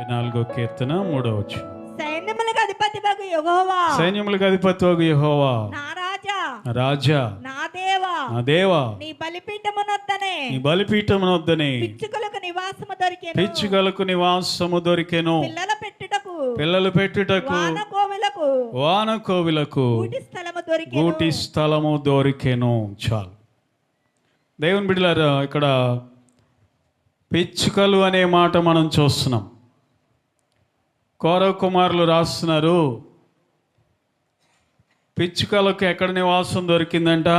4వ కీర్తన 3వ వచనం. సైన్యములకు అధిపతివగు యెహోవా, సైన్యములకు అధిపతివగు యెహోవా, నా రాజా, రాజా, నా దేవా, నా దేవా, నీ బలిపీఠమునొద్దనే నీ బలిపీఠమునొద్దనే పిచ్చుకలకు నివాసము దొరికెను. పిచ్చుకలకు నివాసము దొరికెను. పిల్లలు పెట్టుటకు వాన కోవిలకు గూటి స్థలము దొరికెను. చాలు. దేవుని బిడ్డలారా, ఇక్కడ పిచ్చుకలు అనే మాట మనం చూస్తున్నాం. కౌరవ కుమారులు రాస్తున్నారు, పిచ్చుకలకు ఎక్కడ నివాసం దొరికిందంట?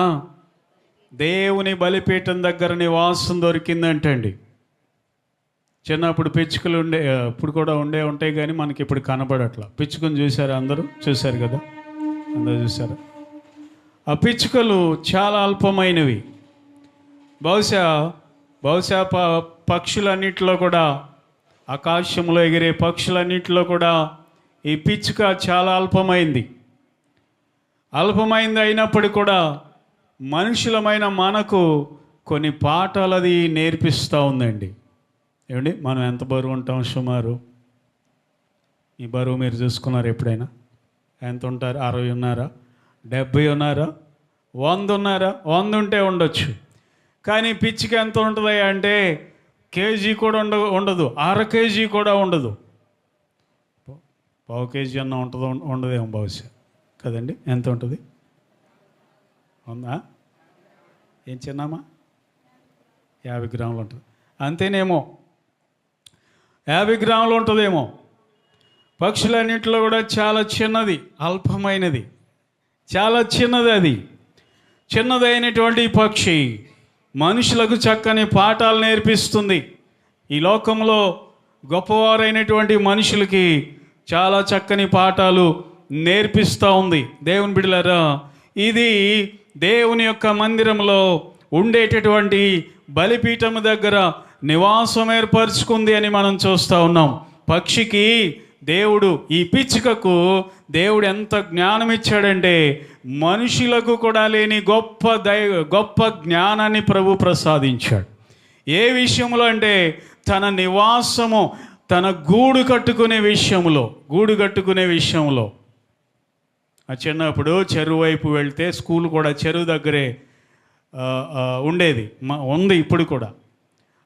దేవుని బలిపీఠం దగ్గర నివాసం దొరికిందంటండి. చిన్నప్పుడు పిచ్చుకలు ఇప్పుడు కూడా ఉంటాయి కానీ మనకి ఇప్పుడు కనబడట్లా. పిచ్చుకను చూసారా? అందరూ చూశారు కదా, అందరూ చూసారా? ఆ పిచ్చుకలు చాలా అల్పమైనవి. బహుశా పక్షులన్నింటిలో కూడా, ఆకాశంలో ఎగిరే పక్షులన్నింటిలో కూడా ఈ పిచ్చుక చాలా అల్పమైంది అయినప్పటికీ కూడా మనుషులమైన మనకు కొన్ని పాఠాలు అది నేర్పిస్తూ ఉందండి. ఏమండి, మనం ఎంత బరువు ఉంటాం? సుమారు ఈ బరువు మీరు చూసుకున్నారు ఎప్పుడైనా? ఎంత ఉంటారు? 60 ఉన్నారా? 70 ఉన్నారా? 100 ఉన్నారా? 100 ఉంటే ఉండొచ్చు. కానీ పిచ్చికి ఎంత ఉంటుంది అంటే కేజీ కూడా ఉండదు, 1/2 కేజీ కూడా ఉండదు. 1/2 కేజీ అన్న ఉండదేమో బహుశా, కదండి? ఎంత ఉంటుంది? ఉందా? ఏం చిన్నామా? 50 గ్రాములు ఉంటుంది అంతేనేమో, 50 గ్రాములు ఉంటుందేమో. పక్షులన్నింటిలో కూడా చాలా చిన్నది, అల్పమైనది, చాలా చిన్నది. అది చిన్నదైనటువంటి పక్షి మనుషులకు చక్కని పాఠాలు నేర్పిస్తుంది. ఈ లోకంలో గొప్పవారైనటువంటి మనుషులకి చాలా చక్కని పాఠాలు నేర్పిస్తూ ఉంది. దేవుని బిడ్డలారా, ఇది దేవుని యొక్క మందిరంలో ఉండేటటువంటి బలిపీఠము దగ్గర నివాసం ఏర్పరచుకుంది అని మనం చూస్తూ ఉన్నాం. పక్షికి దేవుడు, ఈ పిచ్చుకకు దేవుడు ఎంత జ్ఞానం ఇచ్చాడంటే మనుషులకు కూడా లేని గొప్ప జ్ఞానాన్ని ప్రభు ప్రసాదించాడు. ఏ విషయంలో అంటే తన నివాసము, తన గూడు కట్టుకునే విషయంలో. చిన్నప్పుడు చెరువు వైపు వెళ్తే, స్కూల్ కూడా చెరువు దగ్గరే ఉండేది, ఉంది ఇప్పుడు కూడా.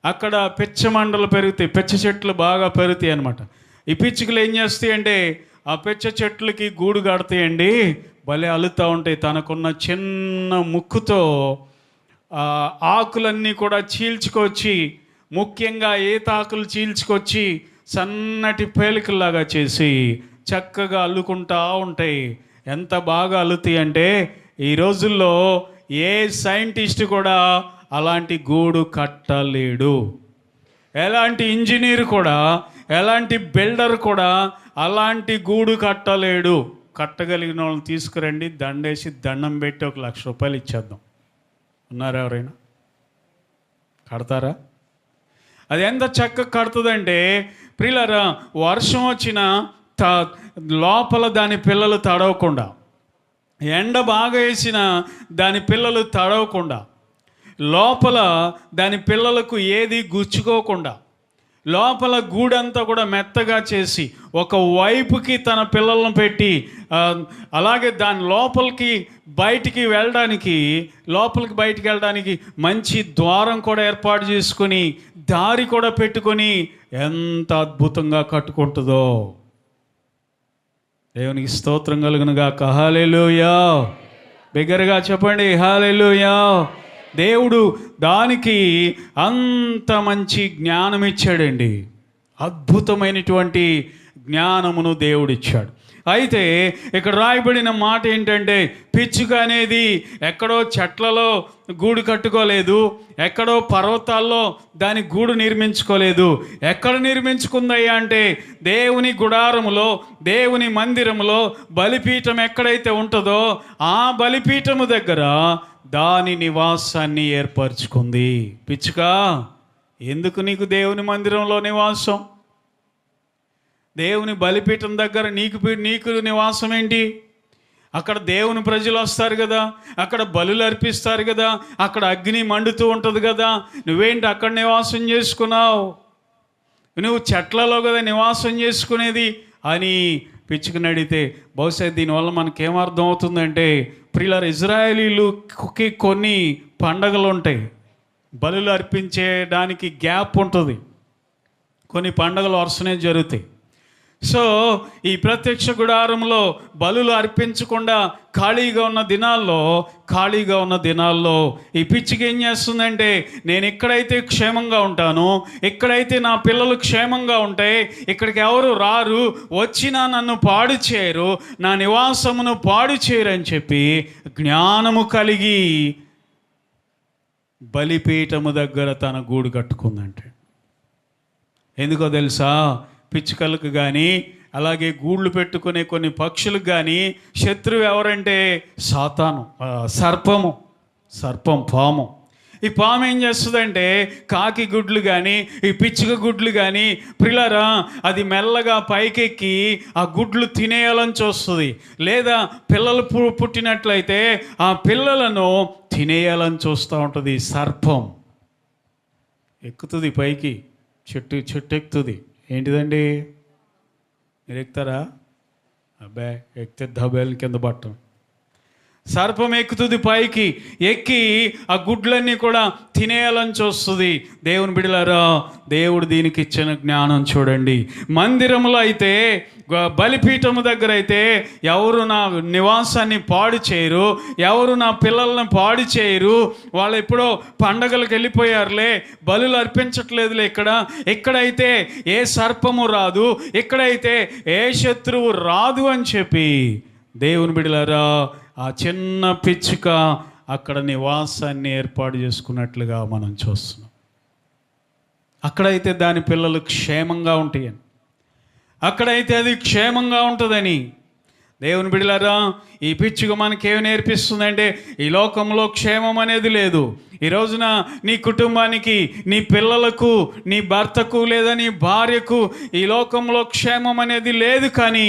అక్కడ పిచ్చ మండలు పెరుగుతాయి, పిచ్చ చెట్లు బాగా పెరుగుతాయి అన్నమాట. ఈ పిచ్చుకలు ఏం చేస్తాయి అంటే ఆ పిచ్చ చెట్లకి గూడు కడతాయండి, భలే అలుతూ ఉంటాయి. తనకున్న చిన్న ముక్కుతో ఆకులన్నీ కూడా చీల్చుకొచ్చి, ముఖ్యంగా ఈతాకులు చీల్చుకొచ్చి సన్నటి పేలికల్లాగా చేసి చక్కగా అల్లుకుంటూ ఉంటాయి. ఎంత బాగా అల్లుతాయి అంటే ఈ రోజుల్లో ఏ సైంటిస్ట్ కూడా అలాంటి గూడు కట్టలేడు. ఎలాంటి ఇంజనీర్ కూడా, ఎలాంటి బిల్డర్ కూడా అలాంటి గూడు కట్టలేడు. కట్టగలిగిన వాళ్ళని తీసుకురండి, దండేసి దండం పెట్టి 1 లక్ష రూపాయలు ఇచ్చేద్దాం. ఉన్నారా ఎవరైనా? కడతారా? అది ఎంత చక్కగా కడుతుందంటే ప్రియులారా, వర్షం వచ్చిన లోపల దాని పిల్లలు తడవకుండా, ఎండ బాగా వేసిన దాని పిల్లలు తడవకుండా, లోపల దాని పిల్లలకు ఏది గుచ్చుకోకుండా, లోపల గూడంతా కూడా మెత్తగా చేసి ఒక వైపుకి తన పిల్లలను పెట్టి, అలాగే దాని లోపలికి బయటికి వెళ్ళడానికి మంచి ద్వారం కూడా ఏర్పాటు చేసుకొని, దారి కూడా పెట్టుకొని ఎంత అద్భుతంగా కట్టుకుంటుందో. దేవునికి స్తోత్రం కలుగును గాక. హల్లెలూయా. బిగ్గరగా చెప్పండి, హల్లెలూయా. దేవుడు దానికి అంత మంచి జ్ఞానం ఇచ్చాడండి. అద్భుతమైనటువంటి జ్ఞానమును దేవుడిచ్చాడు. అయితే ఇక్కడ రాయబడిన మాట ఏంటంటే, పిచ్చుక అనేది ఎక్కడో చెట్లలో గూడు కట్టుకోలేదు, ఎక్కడో పర్వతాల్లో దాని గూడు నిర్మించుకోలేదు. ఎక్కడ నిర్మించుకుందయ్యా అంటే దేవుని గుడారములో, దేవుని మందిరములో బలిపీఠం ఎక్కడైతే ఉంటుందో ఆ బలిపీఠము దగ్గర దాని నివాసాన్ని ఏర్పరచుకుంది. పిచ్చుక, ఎందుకు నీకు దేవుని మందిరంలో నివాసం? దేవుని బలిపీఠం దగ్గర నీకు నివాసం ఏంటి? అక్కడ దేవుని ప్రజలు వస్తారు కదా, అక్కడ బలులు అర్పిస్తారు కదా, అక్కడ అగ్ని మండుతూ ఉంటుంది కదా, నువ్వేంటి అక్కడ నివాసం చేసుకున్నావు? నువ్వు చెట్లలో కదా నివాసం చేసుకునేది అని పిచ్చుకుని అడిగితే బహుశా దీనివల్ల మనకేమర్థం అవుతుందంటే ప్రియులారా, ఇజ్రాయేలీలకి కొన్ని పండగలు ఉంటాయి, బలులు అర్పించేదానికి గ్యాప్ ఉంటుంది, కొన్ని పండగలు వరుసనే జరుగుతాయి. సో ఈ ప్రత్యక్ష గుడారంలో బలులు అర్పించకుండా ఖాళీగా ఉన్న దినాల్లో ఈ పిచ్చికి ఏం చేస్తుందంటే, నేను ఎక్కడైతే క్షేమంగా ఉంటానో, ఎక్కడైతే నా పిల్లలు క్షేమంగా ఉంటే ఇక్కడికి ఎవరు రారు, వచ్చినా నన్ను పాడు చేయరు, నా నివాసమును పాడు చేయరు అని చెప్పి జ్ఞానము కలిగి బలిపీఠము దగ్గర తన గూడు కట్టుకుందంటే. ఎందుకో తెలుసా? పిచ్చుకలకు కానీ అలాగే గూళ్ళు పెట్టుకునే కొన్ని పక్షులకు కానీ శత్రువు ఎవరంటే సాతాను, సర్పం, పాము. ఈ పాము ఏం చేస్తుందంటే కాకి గుడ్లు కానీ ఈ పిచ్చుక గుడ్లు కానీ ప్రియులారా, అది మెల్లగా పైకెక్కి ఆ గుడ్లు తినేయాలని చూస్తుంది, లేదా పిల్లలు పుట్టినట్లయితే ఆ పిల్లలను తినేయాలని చూస్తూ ఉంటుంది. సర్పం ఎక్కుతుంది పైకి, చెట్టు ఎక్కుతుంది. ఏంటిదండి? మీరు ఎక్కుతారా? అబ్బాయి ఎక్కితే దబేలు కింద పట్టం. సర్పం ఎక్కుతుంది పైకి, ఎక్కి ఆ గుడ్లన్నీ కూడా తినేయాలని చూస్తుంది. దేవుని బిడ్డలారా, దేవుడు దీనికి ఇచ్చిన జ్ఞానం చూడండి. మందిరంలో అయితే, బలిపీఠము దగ్గర అయితే ఎవరు నా నివాసాన్ని పాడు చేయరు, ఎవరు నా పిల్లల్ని పాడు చేయరు. వాళ్ళు ఎప్పుడో పండగలకు వెళ్ళిపోయారులే, బలులు అర్పించట్లేదులే. ఎక్కడైతే ఏ సర్పము రాదు, ఎక్కడైతే ఏ శత్రువు రాదు అని చెప్పి దేవుని బిడ్డలారా, ఆ చిన్న పిచ్చుక అక్కడ నివాసాన్ని ఏర్పాటు చేసుకున్నట్లుగా మనం చూస్తున్నాం. అక్కడైతే దాని పిల్లలు క్షేమంగా ఉంటాయని, అక్కడైతే అది క్షేమంగా ఉంటుందని. దేవుని బిడ్డలారా, ఈ పిచ్చుక మనకేమి నేర్పిస్తుందంటే ఈ లోకంలో క్షేమం అనేది లేదు. ఈ రోజున నీ కుటుంబానికి, నీ పిల్లలకు, నీ భర్తకు లేదా నీ భార్యకు ఈ లోకంలో క్షేమం అనేది లేదు, కానీ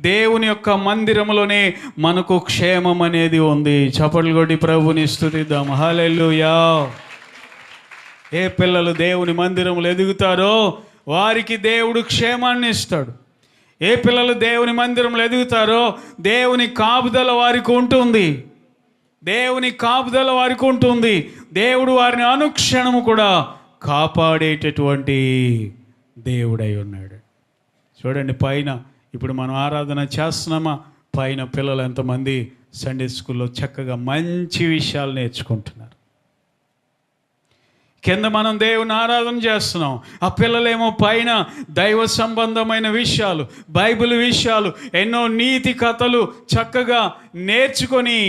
దేవుని యొక్క మందిరంలోనే మనకు క్షేమం అనేది ఉంది. చప్పట్లు కొట్టి ప్రభుని స్తుతిద్దాం. హల్లెలూయా. ఏ పిల్లలు దేవుని మందిరంలో ఎదుగుతారో వారికి దేవుడు క్షేమాన్ని ఇస్తాడు. ఏ పిల్లలు దేవుని మందిరంలో ఎదుగుతారో దేవుని కాపుదల వారికి ఉంటుంది, దేవుడు వారిని అనుక్షణము కూడా కాపాడేటటువంటి దేవుడై ఉన్నాడు. చూడండి, పైన ఇప్పుడు మనం ఆరాధన చేస్తున్నామా, పైన పిల్లలు ఎంతమంది సండే స్కూల్లో చక్కగా మంచి విషయాలు నేర్చుకుంటున్నారు. కింద మనం దేవుని ఆరాధన చేస్తున్నాం, ఆ పిల్లలేమో పైన దైవ సంబంధమైన విషయాలు, బైబిల్ విషయాలు, ఎన్నో నీతి కథలు చక్కగా నేర్చుకొని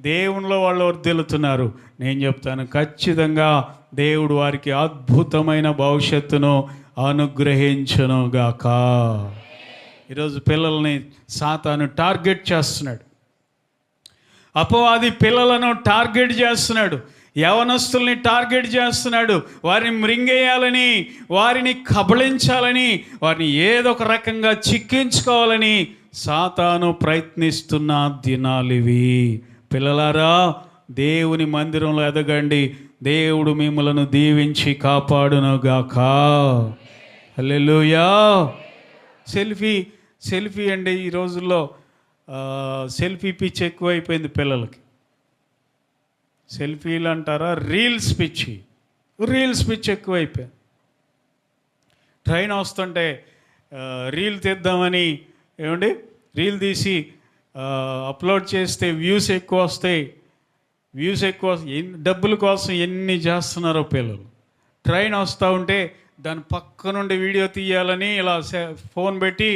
దేవునిలో వాళ్ళు వర్ధిల్లుతున్నారు. నేను చెప్తాను, ఖచ్చితంగా దేవుడు వారికి అద్భుతమైన భవిష్యత్తును అనుగ్రహించునుగాక. ఈరోజు పిల్లల్ని సాతాను టార్గెట్ చేస్తున్నాడు, అపవాది పిల్లలను టార్గెట్ చేస్తున్నాడు, యవనస్తుల్ని టార్గెట్ చేస్తున్నాడు. వారిని మృంగేయాలని, వారిని కబళించాలని, వారిని ఏదో ఒక రకంగా చిక్కించుకోవాలని సాతాను ప్రయత్నిస్తున్న దినాలివి. పిల్లలారా, దేవుని మందిరంలో ఎదగండి, దేవుడు మిమ్మలను దీవించి కాపాడునుగాక. హల్లెలూయా. సెల్ఫీ అండి, ఈ రోజుల్లో సెల్ఫీ పిచ్చి ఎక్కువైపోయింది పిల్లలకి. సెల్ఫీలు అంటారా, రీల్స్ పిచ్చి ఎక్కువైపోయింది. ట్రైన్ వస్తుంటే రీల్ తీద్దామని రీల్ తీసి అప్లోడ్ చేస్తే వ్యూస్ ఎక్కువ వస్తాయి, డబ్బుల కోసం ఎన్ని చేస్తున్నారో పిల్లలు. ట్రైన్ వస్తూ ఉంటే దాని పక్క నుండి వీడియో తీయాలని ఇలా ఫోన్ పెట్టి,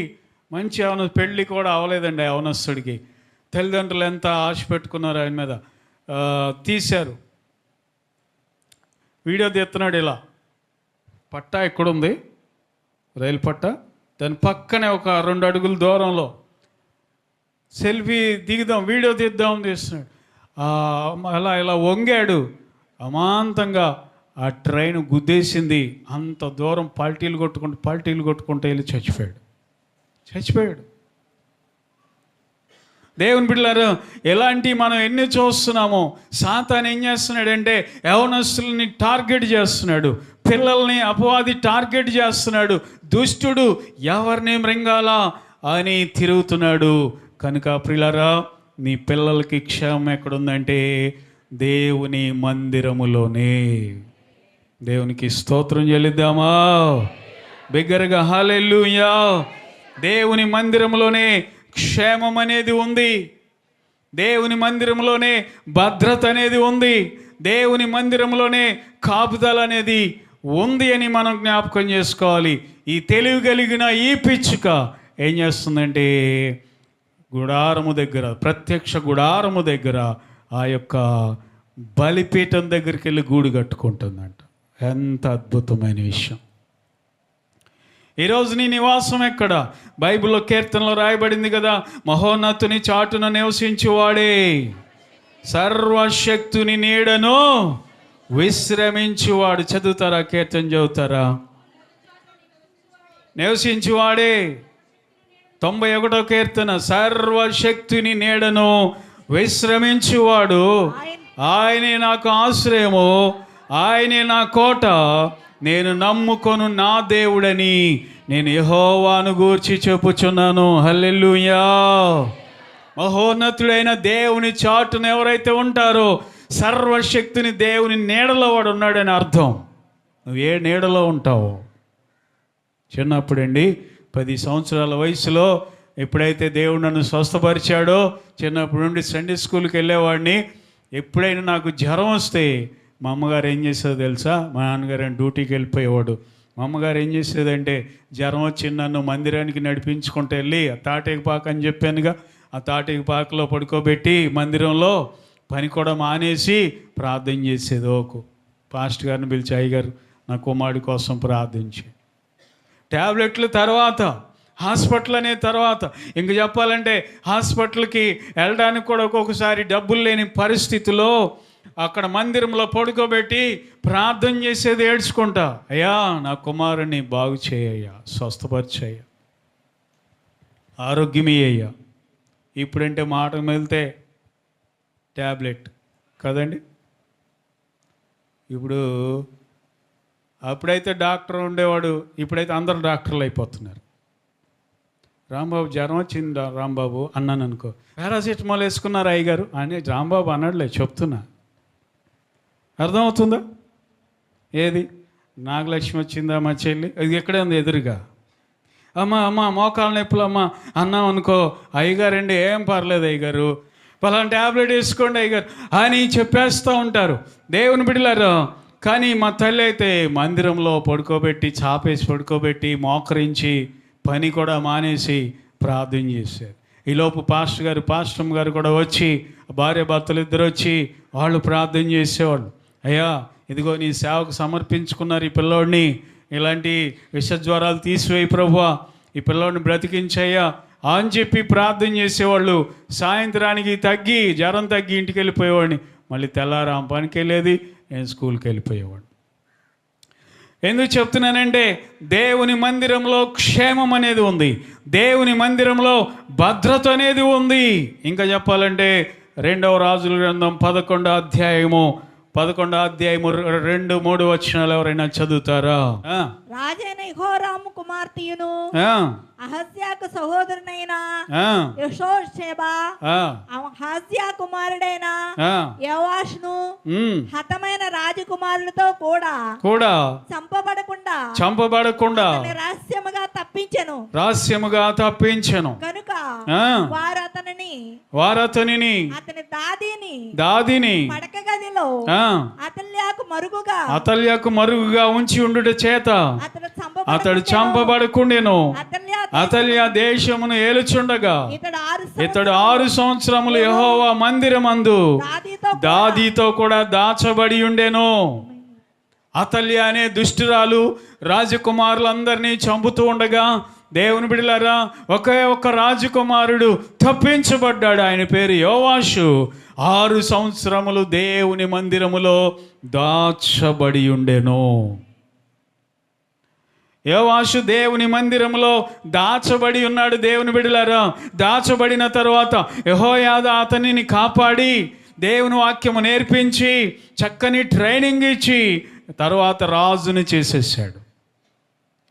మంచి పెళ్ళి కూడా అవ్వలేదండి యవనస్తుడికి, తల్లిదండ్రులు ఎంత ఆశ పెట్టుకున్నారు ఆయన మీద, తీశారు. వీడియో తీస్తున్నాడు, ఇలా పట్టా ఎక్కడుంది, రైలు పట్టా, దాని పక్కనే ఒక 2 అడుగుల దూరంలో సెల్ఫీ దిగుదాం, వీడియో తీస్తున్నాడు. ఇలా వంగాడు, అమాంతంగా ఆ ట్రైన్ గుద్దేసింది. అంత దూరం పల్టీలు కొట్టుకుంటూ వెళ్ళి చచ్చిపోయాడు. దేవుని బిడ్డలారా, ఎలాంటి మనం ఎన్ని చూస్తున్నామో, సాతాను ఏం చేస్తున్నాడంటే యవనస్తుల్ని టార్గెట్ చేస్తున్నాడు, పిల్లల్ని అపవాది టార్గెట్ చేస్తున్నాడు. దుష్టుడు ఎవరిని మృంగాలా అని తిరుగుతున్నాడు. కనుక ప్రియులారా, నీ పిల్లలకి క్షేమం ఎక్కడుందంటే దేవుని మందిరములోనే. దేవునికి స్తోత్రం చెల్లిద్దామా? బిగ్గరగా హల్లెలూయా. దేవుని మందిరంలోనే క్షేమం అనేది ఉంది. దేవుని మందిరంలోనే భద్రత అనేది ఉంది. దేవుని మందిరంలోనే కాపుదల అనేది ఉంది అని మనం జ్ఞాపకం చేసుకోవాలి. ఈ తెలివి కలిగిన ఈ పిచ్చుక ఏం చేస్తుందంటే గుడారము దగ్గర, ప్రత్యక్ష గుడారము దగ్గర ఆ యొక్క బలిపీఠం దగ్గరికి వెళ్ళి గూడు కట్టుకుంటుందంట. ఎంత అద్భుతమైన విషయం! ఈరోజు నీ నివాసం ఎక్కడ? బైబిల్లో కీర్తనలో రాయబడింది కదా, మహోన్నతుని చాటున నివసించువాడే సర్వశక్తుని నీడను విశ్రమించువాడు. చదువుతారా? కీర్తన చదువుతారా? నివసించువాడే 91వ కీర్తన, సర్వశక్తుని నీడను విశ్రమించువాడు. ఆయనే నాకు ఆశ్రయము, ఆయనే నా కోట, నేను నమ్ముకొను నా దేవుడని నేను యెహోవాను గూర్చి చెప్పుచున్నాను. హల్లెలూయా. మహోన్నతుడైన దేవుని చాటున ఎవరైతే ఉంటారో సర్వశక్తిని దేవుని నీడలో వాడు ఉన్నాడని అర్థం. నువ్వు ఏ నీడలో ఉంటావో. చిన్నప్పుడండి 10 సంవత్సరాల వయసులో ఎప్పుడైతే దేవుడు నన్ను స్వస్థపరిచాడో, చిన్నప్పటి నుండి సండే స్కూల్కి వెళ్ళేవాడిని. ఎప్పుడైనా నాకు జ్వరం వస్తే మా అమ్మగారు ఏం చేసేదో తెలుసా? మా నాన్నగారు డ్యూటీకి వెళ్ళిపోయేవాడు. మా అమ్మగారు ఏం చేసేదంటే, జ్వరం వచ్చి నన్ను మందిరానికి నడిపించుకుంటూ వెళ్ళి ఆ తాటేకి పాక అని చెప్పానుగా, ఆ తాటేకి పాకలో పడుకోబెట్టి మందిరంలో పని కూడా మానేసి ప్రార్థన చేసేది. ఓకు పాస్టర్ గారిని పిలిచి, అయ్యగారు నా కుమారుడి కోసం ప్రార్థించి, ట్యాబ్లెట్లు తర్వాత హాస్పిటల్ అనే తర్వాత, ఇంక చెప్పాలంటే హాస్పిటల్కి వెళ్ళడానికి కూడా ఒక్కొక్కసారి డబ్బులు లేని పరిస్థితిలో అక్కడ మందిరంలో పడుకోబెట్టి ప్రార్థన చేసేది ఏడ్చుకుంటా, అయ్యా నా కుమారుని బాగు చేయ్యా, స్వస్థపరిచయ్యా, ఆరోగ్యమయ్యా. ఇప్పుడంటే మాట వెళ్తే ట్యాబ్లెట్ కదండి. ఇప్పుడు అప్పుడైతే డాక్టర్ ఉండేవాడు, ఇప్పుడైతే అందరు డాక్టర్లు అయిపోతున్నారు. రాంబాబు జ్వరం వచ్చింది రాంబాబు అన్నాను అనుకో, పారాసిటమాల్ వేసుకున్నారు అయ్యగారు అని రాంబాబు అన్నాడులే, చెప్తున్నా. అర్థమవుతుందా? ఏది నాగలక్ష్మి వచ్చిందా మా చెల్లి, ఇది ఎక్కడే ఉంది ఎదురుగా, అమ్మ మోకాళ్ళ నొప్పులు అమ్మ అన్నాం అనుకో, అయ్యగారండి ఏం పర్లేదు అయ్యగారు, పలానా ట్యాబ్లెట్ వేసుకోండి అయ్యగారు అని చెప్పేస్తూ ఉంటారు. దేవుని బిడ్డలారా, కానీ మా తల్లి అయితే మందిరంలో పడుకోబెట్టి, చాపేసి పడుకోబెట్టి, మోకరించి పని కూడా మానేసి ప్రార్థన చేశారు. ఈలోపు పాస్టర్ గారు కూడా వచ్చి, భార్య భర్తలు ఇద్దరు వచ్చి వాళ్ళు ప్రార్థన చేసేవాళ్ళు. అయ్యా ఇదిగో నీ సేవకు సమర్పించుకున్నారు ఈ పిల్లోడిని, ఇలాంటి విషజ్వరాలు తీసివేయి ప్రభువా, ఈ పిల్లోడిని బ్రతికించయ్యా అని చెప్పి ప్రార్థన చేసేవాళ్ళు. సాయంత్రానికి జ్వరం తగ్గి ఇంటికి వెళ్ళిపోయేవాడిని. మళ్ళీ తెల్లారాం పనికి వెళ్ళేది, నేను స్కూల్కి వెళ్ళిపోయేవాడు. ఎందుకు చెప్తున్నానంటే దేవుని మందిరంలో క్షేమం అనేది ఉంది, దేవుని మందిరంలో భద్రత అనేది ఉంది. ఇంకా చెప్పాలంటే 2వ రాజుల గ్రంథం 11వ అధ్యాయము 2-3 వచనాలు ఎవరైనా చదువుతారా? రాజైన యెహోరాము కుమార్తెయును అహజ్యాకు సహోదరునైన యెహోషేబా అహజ్యా కుమారుడైన యోవాషును హతమైన రాజకుమారులతో కూడా చంపబడకుండా రహస్యముగా తప్పించెను. కనుక వారు అతనిని దాదిని పడక గదిలో అతల్యాకు మరుగుగా ఉంచి ఉండుట చేత అతడు చంపబడకుండెను. అతల్యా దేశమును ఏలుచుండగా ఇతడు 6 సంవత్సరములు యెహోవా మందిరమందు దాదీతో కూడా దాచబడి ఉండెను. అతల్యా అనే దుష్టురాలు రాజకుమారులందరినీ చంపుతూ ఉండగా, దేవుని బిడ్డలారా, ఒకే ఒక్క రాజకుమారుడు తప్పించబడ్డాడు. ఆయన పేరు యోవాషు. 6 సంవత్సరములు దేవుని మందిరములో దాచబడి ఉండెను. యోవాషు దేవుని మందిరంలో దాచబడి ఉన్నాడు. దేవుని బిడ్డలారా, దాచబడిన తర్వాత యెహోయాదా అతనిని కాపాడి, దేవుని వాక్యము నేర్పించి, చక్కని ట్రైనింగ్ ఇచ్చి, తర్వాత రాజుని చేసేసాడు.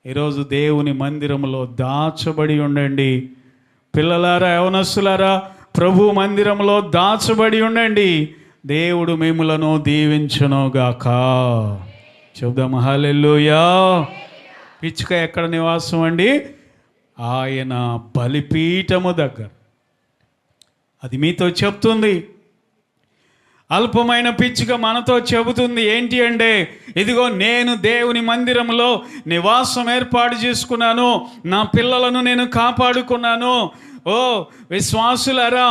ఈరోజు దేవుని మందిరంలో దాచబడి ఉండండి పిల్లలారా, యవనస్తులారా, ప్రభు మందిరంలో దాచబడి ఉండండి. దేవుడు మిమ్ములను దీవించునుగాక. చెబుదాం హల్లెలూయా. పిచ్చుక ఎక్కడ నివాసం అండి? ఆయన బలిపీఠము దగ్గర. అది మీతో చెప్తుంది. అల్పమైన పిచ్చుక మనతో చెబుతుంది ఏంటి అంటే, ఇదిగో నేను దేవుని మందిరంలో నివాసం ఏర్పాటు చేసుకున్నాను, నా పిల్లలను నేను కాపాడుకున్నాను. ఓ విశ్వాసులారా,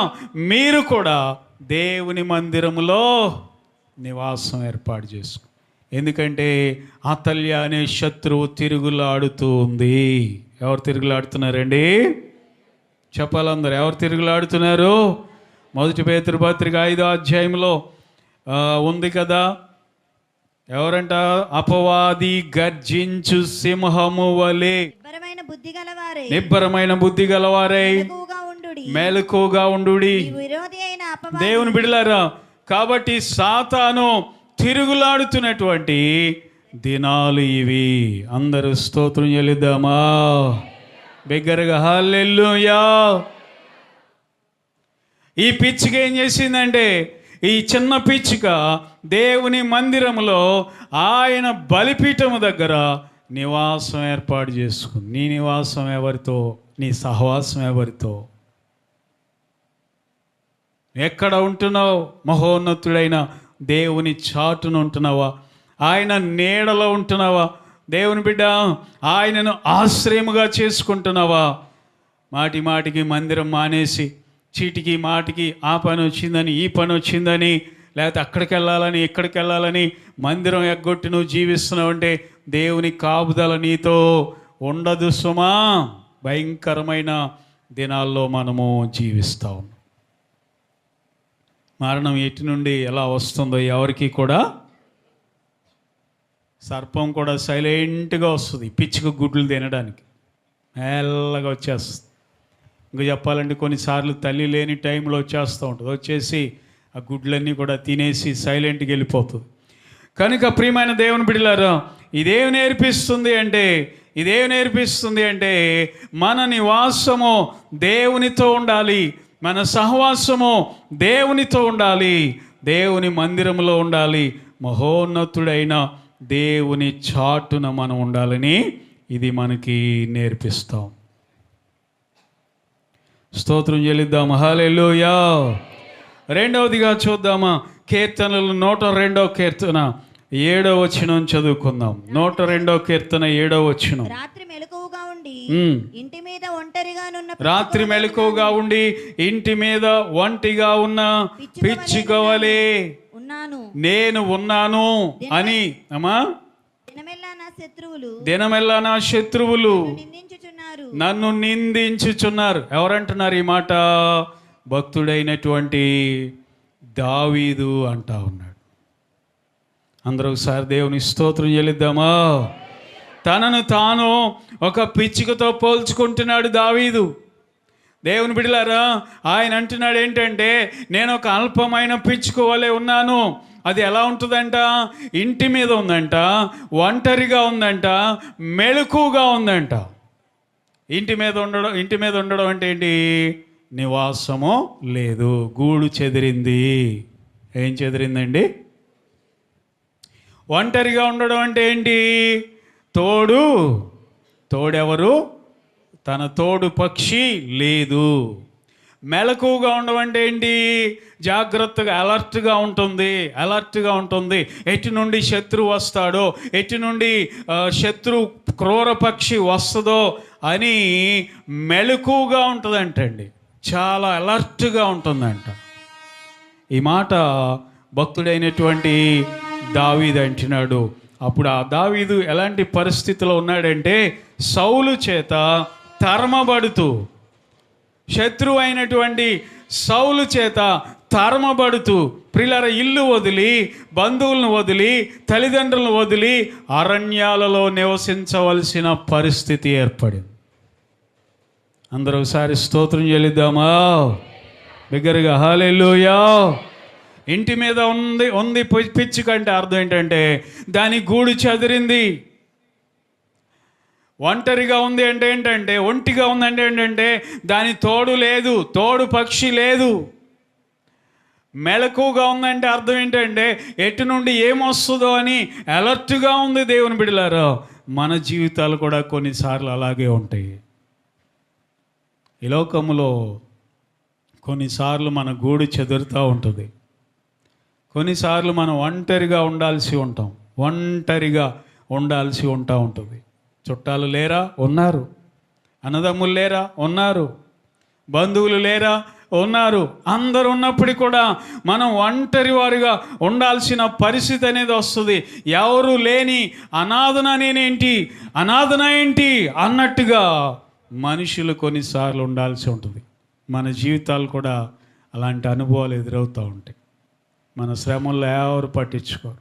మీరు కూడా దేవుని మందిరములో నివాసం ఏర్పాటు చేసుకు. ఎందుకంటే అతల్య అనే శత్రువు తిరుగులాడుతూ ఉంది. ఎవరు తిరుగులాడుతున్నారండి? చెప్పాలందరూ, ఎవరు తిరుగులాడుతున్నారు? 1 పేతురు పత్రిక 5వ అధ్యాయంలో ఉంది కదా, ఎవరంట? అపవాది గర్జించు సింహము వలె నిబ్బరమైన బుద్ధి గలవారై మెలకుగా ఉండుడి. దేవుని బిడ్డలారా, కాబట్టి సాతాను తిరుగులాడుతున్నటువంటి దినాలు ఇవి. అందరూ స్తోత్రం చెల్లిద్దామా? బిగ్గరగా హల్లెలూయా. ఈ పిచ్చుక ఏం చేసిందంటే, ఈ చిన్న పిచ్చుక దేవుని మందిరంలో ఆయన బలిపీఠము దగ్గర నివాసం ఏర్పాటు చేసుకుంది. నీ నివాసం ఎవరితో? నీ సహవాసం ఎవరితో? ఎక్కడ ఉంటున్నావు? మహోన్నతుడైన దేవుని చాటును ఉంటున్నావా? ఆయన నీడలో ఉంటున్నావా? దేవుని బిడ్డ, ఆయనను ఆశ్రయముగా చేసుకుంటున్నావా? మాటి మాటికి మందిరం మానేసి, చీటికి మాటికి ఆ పని వచ్చిందని ఈ పని వచ్చిందని, లేకపోతే అక్కడికి వెళ్ళాలని ఇక్కడికి వెళ్ళాలని మందిరం ఎగ్గొట్టి నువ్వు జీవిస్తున్నావు అంటే దేవుని కాపుదల నీతో ఉండదు సుమా. భయంకరమైన దినాల్లో మనము జీవిస్తాం. మరణం ఎటు నుండి ఎలా వస్తుందో ఎవరికి కూడా. సర్పం కూడా సైలెంట్గా వస్తుంది పిచ్చుక గుడ్లు తినడానికి, మెల్లగా వచ్చేస్తుంది. ఇంకా చెప్పాలంటే కొన్నిసార్లు తల్లి లేని టైంలో వచ్చేస్తూ ఉంటుంది. వచ్చేసి ఆ గుడ్లన్నీ కూడా తినేసి సైలెంట్గా వెళ్ళిపోతుంది. కనుక ప్రియమైన దేవుని బిడ్డలారా, ఇదేం నేర్పిస్తుంది అంటే మన నివాసము దేవునితో ఉండాలి, మన సహవాసము దేవునితో ఉండాలి, దేవుని మందిరంలో ఉండాలి, మహోన్నతుడైన దేవుని చాటున మనం ఉండాలని ఇది మనకి నేర్పిస్తాం. స్తోత్రం చెల్లిద్దాం. హల్లెలూయా. రెండవదిగా చూద్దామా? కీర్తనలు 102వ కీర్తన 7వ వచనం చదువుకుందాం. 102వ కీర్తన 7వ వచనం. రాత్రి మెలకువగా ఉండి ఇంటి మీద ఒంటిగా ఉన్న పిచ్చుక వలె నేను ఉన్నాను అని అమ్మా, దినమెల్లా నా శత్రువులు నన్ను నిందించుచున్నారు. ఎవరంటున్నారు ఈ మాట? భక్తుడైనటువంటి దావీదు అంటా ఉన్నాడు. అందరూ ఒకసారి దేవుని స్తోత్రం చెల్లిద్దామా? తనను తాను ఒక పిచ్చుకతో పోల్చుకుంటున్నాడు దావీదు. దేవుని బిడ్డలారా, ఆయన అంటున్నాడు ఏంటంటే, నేను ఒక అల్పమైన పిచ్చుక వలె ఉన్నాను. అది ఎలా ఉంటుందంట? ఇంటి మీద ఉందంట, ఒంటరిగా ఉందంట, మెలకుగా ఉందంట. ఇంటి మీద ఉండడం అంటే ఏంటి? నివాసము లేదు, గూడు చెదిరింది. ఏం చెదిరిందండి? ఒంటరిగా ఉండడం అంటే ఏంటి? తోడెవరు? తన తోడు పక్షి లేదు. మెలకుగా ఉండడం అంటే ఏంటి? జాగ్రత్తగా అలర్ట్గా ఉంటుంది. ఎటు నుండి శత్రువు వస్తాడో, ఎటు నుండి శత్రు క్రూర పక్షి వస్తుందో అని మెలకుగా ఉంటుందంటండి. చాలా అలర్ట్గా ఉంటుందంట. ఈ మాట భక్తుడైనటువంటి దావీదు అంటున్నాడు. అప్పుడు ఆ దావీదు ఎలాంటి పరిస్థితిలో ఉన్నాడంటే, సౌలు చేత తరమబడుతూ, శత్రువు అయినటువంటి సౌలు చేత తరమబడుతూ, ప్రియులారా, ఇల్లు వదిలి, బంధువులను వదిలి, తల్లిదండ్రులను వదిలి అరణ్యాలలో నివసించవలసిన పరిస్థితి ఏర్పడింది. అందరూ ఒకసారి స్తోత్రం చెల్లిద్దామా? బిగ్గరగా హల్లెలూయా. ఇంటి మీద ఉంది పిచ్చుక అంటే అర్థం ఏంటంటే దాని గూడు చెదిరింది. ఒంటరిగా ఉంది అంటే ఏంటంటే, ఒంటిగా ఉందంటే ఏంటంటే దాని తోడు లేదు, తోడు పక్షి లేదు. మెలకుగా ఉందంటే అర్థం ఏంటంటే ఎటు నుండి ఏమొస్తుందో అని అలర్ట్గా ఉంది. దేవుని బిడ్డలారా, మన జీవితాలు కూడా కొన్నిసార్లు అలాగే ఉంటాయి. ఈ లోకములో కొన్నిసార్లు మన గూడు చెదురుతూ ఉంటుంది. కొన్నిసార్లు మనం ఒంటరిగా ఉండాల్సి ఉంటుంది. చుట్టాలు లేరా? ఉన్నారు. అన్నదమ్ములు లేరా? ఉన్నారు. బంధువులు లేరా? ఉన్నారు. అందరు ఉన్నప్పటికీ కూడా మనం ఒంటరి వారిగా ఉండాల్సిన పరిస్థితి అనేది వస్తుంది. ఎవరు లేని అనాథన ఏంటి అన్నట్టుగా మనుషులు కొన్నిసార్లు ఉండాల్సి ఉంటుంది. మన జీవితాలు కూడా అలాంటి అనుభవాలు ఎదురవుతూ ఉంటాయి. మన శ్రమల్లో ఎవరు పట్టించుకోరు,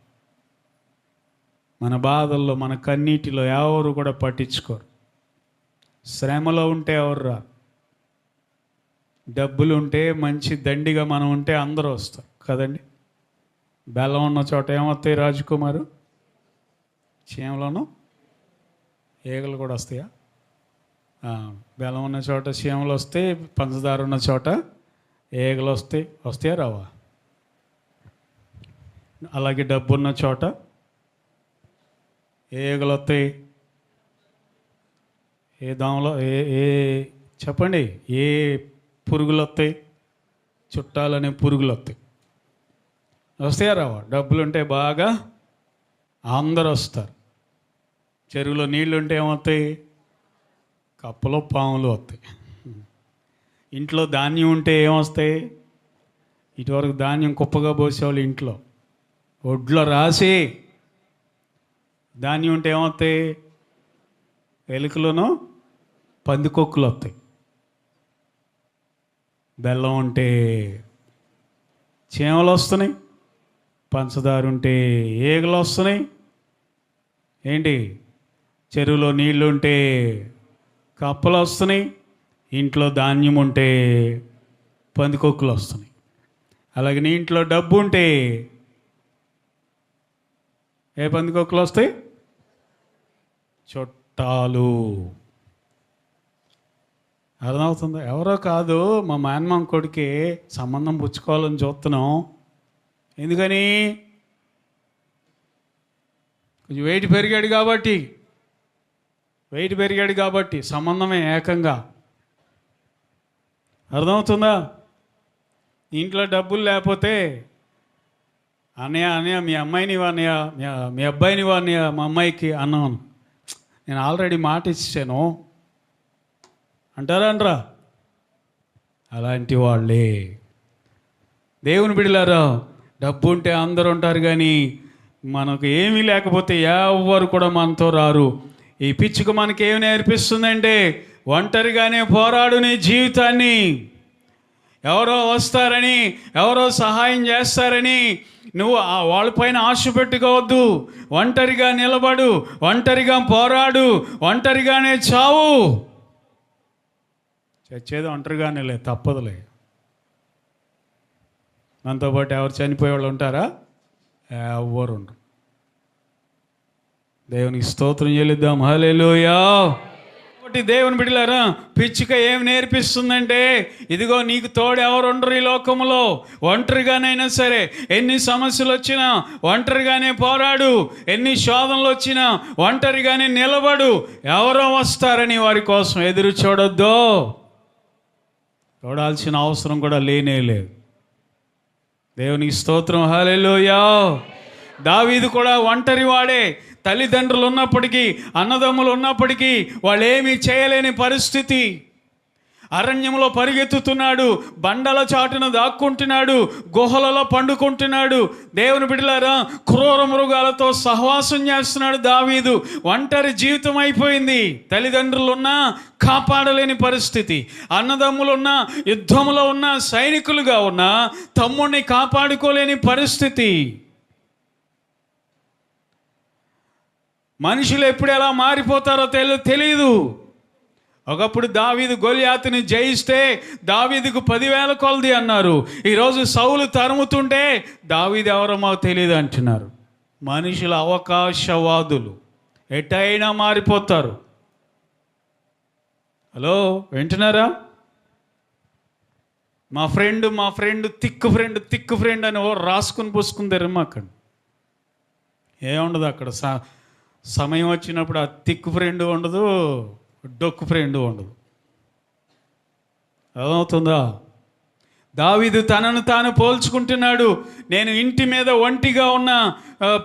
మన బాధల్లో, మన కన్నీటిలో ఎవరు కూడా పట్టించుకోరు. శ్రమలో ఉంటే ఎవరు రా? డబ్బులు ఉంటే, మంచి దండిగా మనం ఉంటే అందరూ వస్తారు కదండి. బెల్లం ఉన్న చోట ఏమొస్తాయి రాజకుమారు? చీమలోను ఈగలు కూడా వస్తాయా? బెల్లం ఉన్న చోట చీమలు వస్తాయి, పంచదార ఉన్న చోట ఈగలు వస్తాయా రావా? అలాగే డబ్బు ఉన్న చోట ఈగలు వస్తాయి. ఏ దోమలో చెప్పండి, ఏ పురుగులు వస్తాయి? చుట్టాలనే పురుగులు వస్తాయా రావా? డబ్బులు ఉంటే బాగా అందరు వస్తారు. చెరువులో నీళ్ళు ఉంటే ఏమవుతాయి? కప్పలో పాములు వస్తాయి. ఇంట్లో ధాన్యం ఉంటే ఏమొస్తాయి? ఇటువరకు ధాన్యం కుప్పగా పోసేవాళ్ళు ఇంట్లో ఒడ్లో రాసి ధాన్యం ఉంటే ఏమవుతాయి? ఎలుకలోనూ పందికొక్కులు వస్తాయి. బెల్లం ఉంటే చీమలు వస్తున్నాయి, పంచదార ఉంటే ఈగలు వస్తున్నాయి. ఏంటి? చెరువులో నీళ్ళు ఉంటే కప్పలు వస్తున్నాయి, ఇంట్లో ధాన్యం ఉంటే పందికొక్కులు వస్తున్నాయి. అలాగే నీ ఇంట్లో డబ్బు ఉంటే ఏ పందికొక్కులు వస్తాయి? చుట్టాలు. అర్థమవుతుందా? ఎవరో కాదు, మా మేనమామ కొడుకి సంబంధం పుచ్చుకోవాలని చూస్తున్నాం. ఎందుకని? కొంచెం వెయిట్ పెరిగాడు కాబట్టి సంబంధమే ఏకంగా. అర్థమవుతుందా? ఇంట్లో డబ్బులు లేకపోతే అన్నయ్య మీ అమ్మాయిని అన్నయ్య, మీ అబ్బాయిని అన్నయ్య, మా అమ్మాయికి అన్నాను. నేను ఆల్రెడీ మాట ఇచ్చాను అంటారా? అలాంటి వాళ్ళే దేవుని బిడ్డలారా. డబ్బు ఉంటే అందరూ ఉంటారు, కానీ మనకు ఏమీ లేకపోతే ఎవరు కూడా మనతో రారు. ఈ పిచ్చుక మనకి ఏమి నేర్పిస్తుందంటే, ఒంటరిగానే పోరాడు నీ జీవితాన్ని. ఎవరో వస్తారని, ఎవరో సహాయం చేస్తారని నువ్వు వాళ్ళపైన ఆశ పెట్టుకోవద్దు. ఒంటరిగా నిలబడు, ఒంటరిగా పోరాడు, ఒంటరిగానే చావు. చచ్చేది ఒంటరిగానే, తప్పదులే. మనతో పాటు ఎవరు చనిపోయేవాళ్ళు ఉంటారా? ఎవరు ఉండరు. దేవునికి స్తోత్రం చెల్లిద్దాం. హల్లెలూయా. కాబట్టి దేవుని బిడ్డలారా, పిచ్చుక ఏం నేర్పిస్తుందంటే, ఇదిగో నీకు తోడు ఎవరు ఉండరు ఈ లోకంలో. ఒంటరిగానైనా సరే, ఎన్ని సమస్యలు వచ్చినా ఒంటరిగానే పోరాడు, ఎన్ని శోధనలు వచ్చినా ఒంటరిగానే నిలబడు. ఎవరో వస్తారని వారి కోసం ఎదురు చూడొద్దు. చూడాల్సిన అవసరం కూడా లేనే లేదు. దేవునికి స్తోత్రం. హల్లెలూయా. దావీదు కూడా ఒంటరి వాడే. తల్లిదండ్రులు ఉన్నప్పటికీ, అన్నదమ్ములు ఉన్నప్పటికీ వాళ్ళు ఏమీ చేయలేని పరిస్థితి. అరణ్యంలో పరిగెత్తుతున్నాడు, బండల చాటున దాక్కుంటున్నాడు, గుహలలో పండుకుంటున్నాడు. దేవుని బిడ్డలారా, క్రూర మృగాలతో సహవాసం చేస్తున్నాడు దావీదు. ఒంటరి జీవితం అయిపోయింది. తల్లిదండ్రులున్నా కాపాడలేని పరిస్థితి, అన్నదమ్ములున్నా, యుద్ధంలో ఉన్న సైనికులుగా ఉన్న తమ్ముడిని కాపాడుకోలేని పరిస్థితి. మనుషులు ఎప్పుడు ఎలా మారిపోతారో తెలియదు. ఒకప్పుడు దావీదు గొలియాతుని జయిస్తే దావీదుకు 10,000 కొలది అన్నారు. ఈరోజు సౌలు తరుముతుంటే దావీదు ఎవరో మాకు తెలియదు అంటున్నారు. మనుషులు అవకాశవాదులు, ఎటైనా మారిపోతారు. హలో, వింటున్నారా? మా ఫ్రెండ్ థిక్ ఫ్రెండ్ అని రాసుకుని పూసుకుని తెరమాకండి. ఏముండదు అక్కడ. సమయం వచ్చినప్పుడు ఆ థిక్ ఫ్రెండ్ ఉండదు, డొక్కు ఫ్రెండ్ ఉండదు. అర్థమవుతుందా? దావీదు తనను తాను పోల్చుకుంటున్నాడు. నేను ఇంటి మీద ఒంటిగా ఉన్న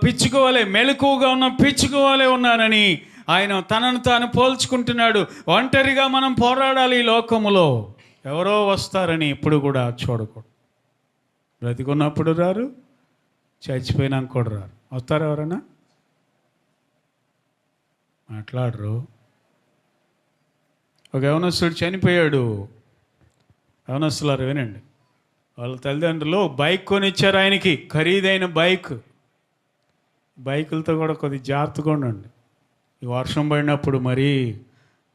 పిచ్చుకోవాలే, మెలకువగా ఉన్న పిచ్చుకోవాలే ఉన్నానని ఆయన తనను తాను పోల్చుకుంటున్నాడు. ఒంటరిగా మనం పోరాడాలి ఈ లోకములో. ఎవరో వస్తారని ఎప్పుడు కూడా చూడకూడదు. బ్రతికున్నప్పుడు రారు, చచ్చిపోయినాక కూడా రారు. వస్తారు ఎవరైనా? మాట్లాడరు. ఒక యవనస్తుడు చనిపోయాడు. యవనస్తులారు వినండి, వాళ్ళ తల్లిదండ్రులు బైక్ కొనిచ్చారు ఆయనకి, ఖరీదైన బైకులతో కూడా కొద్ది జాగ్రత్తగా ఉండండి. ఈ వర్షం పడినప్పుడు మరీ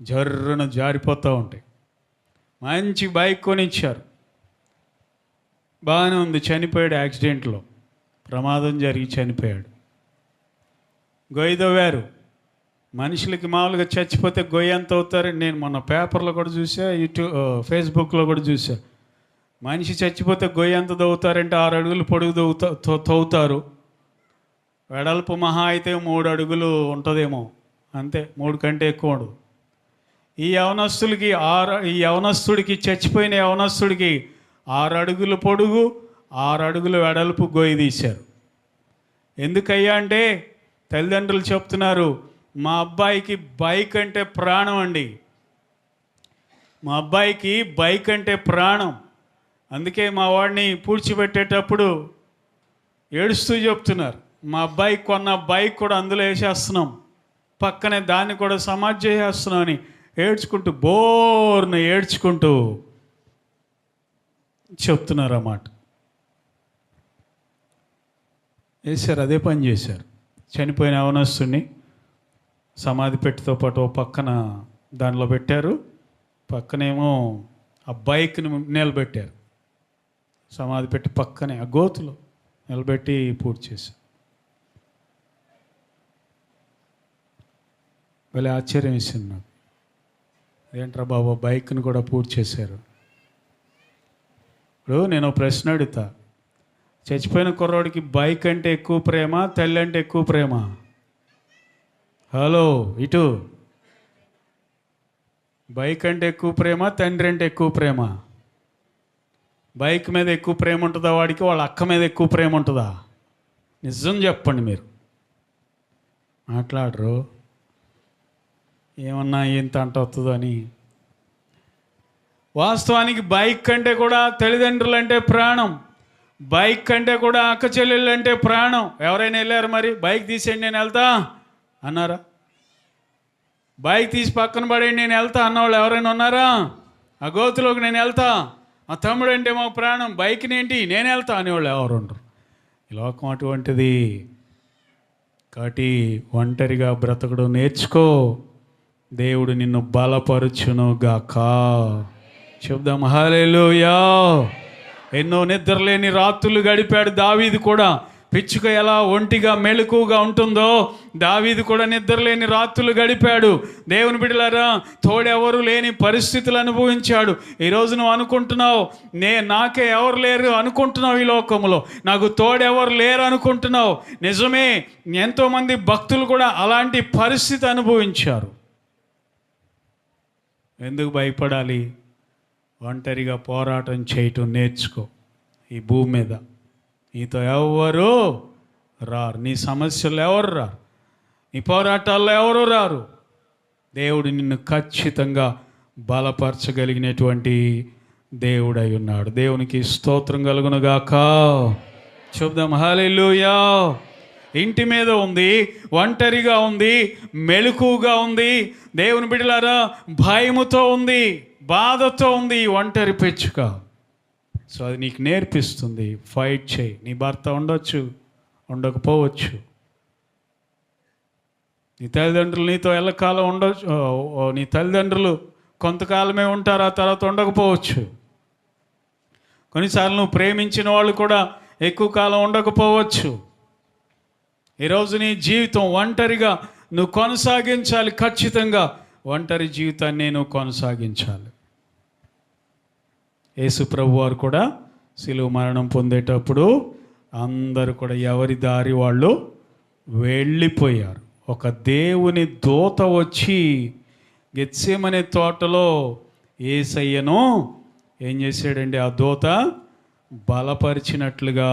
జర్రున జారిపోతూ ఉంటాయి. మంచి బైక్ కొనిచ్చారు, బాగానే ఉంది. చనిపోయాడు యాక్సిడెంట్లో, ప్రమాదం జరిగి చనిపోయాడు. గొయ్యి తవ్వారు. మనుషులకి మామూలుగా చచ్చిపోతే గొయ్యి ఎంత అవుతారని నేను మొన్న పేపర్లో కూడా చూసా, ఫేస్బుక్లో కూడా చూసా. మనిషి చచ్చిపోతే గొయ్యి ఎంత తవ్వుతారంటే 6 అడుగులు పొడుగు తవ్వుతారు. వెడల్పు మహా అయితే 3 అడుగులు ఉంటుందేమో, అంతే, 3 కంటే ఎక్కువ ఉండదు. ఈ యవనస్తుడికి చచ్చిపోయిన యవనస్తుడికి 6 అడుగులు పొడుగు 6 అడుగులు వెడల్పు గొయ్యి తీశారు. ఎందుకయ్యా అంటే తల్లిదండ్రులు చెప్తున్నారు, మా అబ్బాయికి బైక్ అంటే ప్రాణం అండి, మా అబ్బాయికి బైక్ అంటే ప్రాణం. అందుకే మా వాడిని పూడ్చిపెట్టేటప్పుడు ఏడుస్తూ చెప్తున్నారు, మా అబ్బాయికి కొన్న బైక్ కూడా అందులో వేసేస్తున్నాం, పక్కనే దాన్ని కూడా సమాధి చేసేస్తున్నాం అని ఏడ్చుకుంటూ, బోర్ను ఏడ్చుకుంటూ చెప్తున్నారు అన్నమాట. వేశారు, అదే పని చేశారు. చనిపోయిన యవనస్తుడిని సమాధి పెట్టితో పాటు పక్కన దానిలో పెట్టారు, పక్కనేమో ఆ బైక్ని నిలబెట్టారు. సమాధి పెట్టి పక్కనే ఆ గోతులో నిలబెట్టి పూర్తి చేశారు. భలే ఆశ్చర్యం ఇస్తుంది నాకు. ఏంట్రా బాబా, బైక్ని కూడా పూర్తి చేశారు. ఇప్పుడు నేను ప్రశ్న అడుగుతా, చచ్చిపోయిన కుర్రోడికి బైక్ అంటే ఎక్కువ ప్రేమ, తల్లి అంటే ఎక్కువ ప్రేమ? హలో, ఇటు. బైక్ అంటే ఎక్కువ ప్రేమ, తండ్రి అంటే ఎక్కువ ప్రేమ? బైక్ మీద ఎక్కువ ప్రేమ ఉంటుందా వాడికి, వాళ్ళ అక్క మీద ఎక్కువ ప్రేమ ఉంటుందా? నిజం చెప్పండి మీరు. మాట్లాడరు. ఏమన్నా ఇంత అంట వస్తుందో అని. వాస్తవానికి బైక్ కంటే కూడా తల్లిదండ్రులు అంటే ప్రాణం, బైక్ కంటే కూడా అక్క చెల్లెళ్ళు అంటే ప్రాణం. ఎవరైనా వెళ్ళారు మరి? బైక్ తీసేయండి నేను వెళ్తా అన్నారా? బైక్ తీసి పక్కన పడేయండి నేను వెళ్తా అన్నవాళ్ళు ఎవరైనా ఉన్నారా? ఆ గోతులోకి నేను వెళ్తా, ఆ తమ్ముడు అంటే మాకు ప్రాణం, బైక్ని ఏంటి నేను వెళ్తా అనేవాళ్ళు ఎవరు ఉండరు. ఈ లోకం అటువంటిది. కాబట్టి ఒంటరిగా బ్రతకడం నేర్చుకో, దేవుడు నిన్ను బలపరుచును గాక. చెప్దాం హల్లెలూయా. ఎన్నో నిద్రలేని రాత్రులు గడిపాడు దావీదు కూడా. పిచ్చుక ఎలా ఒంటిగా మెలకుగా ఉంటుందో దావీదు కూడా నిద్రలేని రాత్రులు గడిపాడు. దేవుని బిడ్డలారా, తోడెవరు లేని పరిస్థితులు అనుభవించాడు. ఈరోజు నువ్వు అనుకుంటున్నావు, నాకే ఎవరు లేరు అనుకుంటున్నావు, ఈ లోకంలో నాకు తోడెవరు లేరు అనుకుంటున్నావు. నిజమే, ఎంతోమంది భక్తులు కూడా అలాంటి పరిస్థితి అనుభవించారు. ఎందుకు భయపడాలి? ఒంటరిగా పోరాటం చేయటం నేర్చుకో. ఈ భూమి మీద నీతో ఎవరు రారు, నీ సమస్యలు ఎవరు రారు, నీ పోరాటాల్లో ఎవరు రారు. దేవుడు నిన్ను ఖచ్చితంగా బలపరచగలిగినటువంటి దేవుడై ఉన్నాడు. దేవునికి స్తోత్రం కలుగునుగాక. చెప్దాం హల్లెలూయా. ఇంటి మీద ఉంది, ఒంటరిగా ఉంది, మెలకుగా ఉంది. దేవుని బిడ్డలారా, భయముతో ఉంది, బాధతో ఉంది ఒంటరి పిచ్చుక. సో అది నీకు నేర్పిస్తుంది, ఫైట్ చేయి. నీ భర్త ఉండొచ్చు, ఉండకపోవచ్చు, నీ తల్లిదండ్రులు నీతో ఎల్లకాలం ఉండొచ్చు, నీ తల్లిదండ్రులు కొంతకాలమే ఉంటారు, ఆ తర్వాత ఉండకపోవచ్చు. కొన్నిసార్లు నువ్వు ప్రేమించిన వాళ్ళు కూడా ఎక్కువ కాలం ఉండకపోవచ్చు. ఈరోజు నీ జీవితం ఒంటరిగా నువ్వు కొనసాగించాలి. ఖచ్చితంగా ఒంటరి జీవితాన్ని నువ్వు కొనసాగించాలి. యేసు ప్రభు వారు కూడా శిలువ మరణం పొందేటప్పుడు అందరూ కూడా ఎవరి దారి వాళ్ళు వెళ్ళిపోయారు. ఒక దేవుని దూత వచ్చి గెత్సేమనే తోటలో యేసయ్యను ఏం చేశాడండి? ఆ దూత బలపరిచినట్లుగా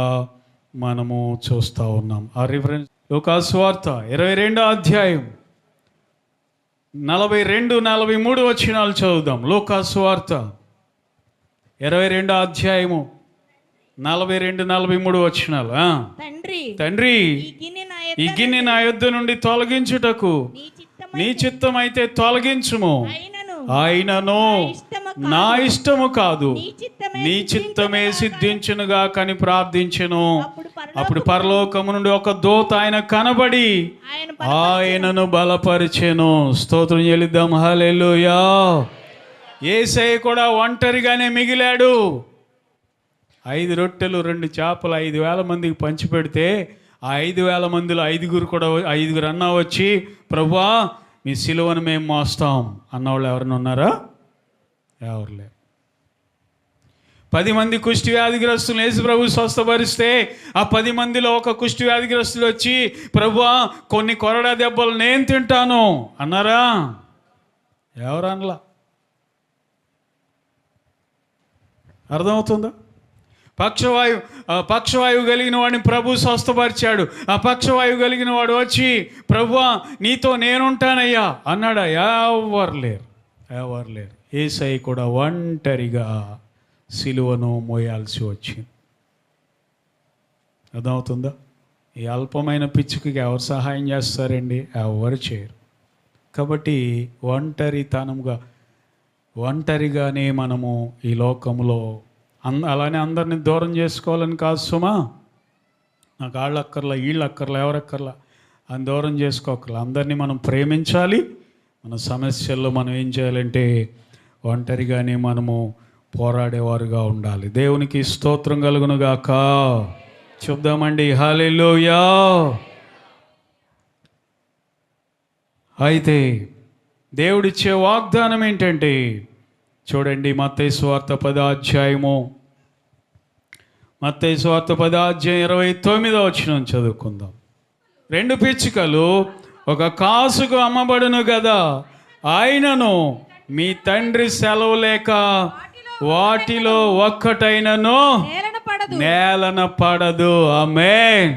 మనము చూస్తూ ఉన్నాం. ఆ రిఫరెన్స్ లూకా సువార్త 22వ అధ్యాయం 42-43 వచనాలు చదువుదాం. లూకా సువార్త 22వ అధ్యాయము 42-43 వచనాలు. తండ్రి, ఈ గిన్నె నా యొద్ద నుండి తొలగించుటకు నీ చిత్తమైతే తొలగించుము. ఆయనను నా ఇష్టము కాదు, నీ చిత్తమే సిద్ధించునుగా కని ప్రార్థించెను. అప్పుడు పరలోకము నుండి ఒక దూత ఆయన కనబడి ఆయనను బలపరిచెను. స్తోత్రం చెల్లిద్దాం. హల్లెలూయా. యేసయ్య కూడా ఒంటరిగానే మిగిలాడు. 5 రొట్టెలు 2 చేపలు 5,000 మందికి పంచిపెడితే ఆ 5,000 మందిలో 5 అన్నా వచ్చి, ప్రభువా మీ సిలువను మేము మోస్తాం అన్నవాళ్ళు ఎవరైనా ఉన్నారా? ఎవరు లేరు. 10 మంది కుష్టి వ్యాధిగ్రస్తులు యేసు ప్రభు స్వస్థపరిస్తే ఆ 10 మందిలో ఒక కుష్టి వ్యాధిగ్రస్తులు వచ్చి, ప్రభువా కొన్ని కొరడా దెబ్బలు నేను తింటాను అన్నారా? ఎవరు అనలా. అర్థమవుతుందా? పక్షవాయువు కలిగిన వాడిని ప్రభు స్వస్థపరిచాడు. ఆ పక్షవాయువు కలిగిన వాడు వచ్చి, ప్రభువా నీతో నేనుంటానయ్యా అన్నాడా? ఎవరు లేరు. యేసయ్య కూడా ఒంటరిగా సిలువను మోయాల్సి వచ్చింది. అర్థమవుతుందా? ఈ అల్పమైన పిచ్చుకి ఎవరు సహాయం చేస్తారండి? ఎవరు చేయరు. కాబట్టి ఒంటరిగానే మనము ఈ లోకంలో అలానే అందరినీ దూరం చేసుకోవాలని కాదు సుమా. నాకు వాళ్ళక్కర్లా, వీళ్ళక్కర్లా, ఎవరక్కర్లా అని దూరం చేసుకోకర్లా. అందరినీ మనం ప్రేమించాలి. మన సమస్యల్లో మనం ఏం చేయాలంటే ఒంటరిగానే మనము పోరాడేవారుగా ఉండాలి. దేవునికి స్తోత్రం కలుగునుగాక. చెప్దామండి హల్లెలూయా. అయితే దేవుడిచ్చే వాగ్దానం ఏంటంటే చూడండి, మత్తయి సువార్త 10వ అధ్యాయము 29వ వచనం చదువుకుందాం. 2 పిచ్చుకలు ఒక కాసుకు అమ్మబడును కదా, ఆయనను మీ తండ్రి సెలవు లేక వాటిలో ఒక్కటైనను నేలన పడదు. ఆమేన్.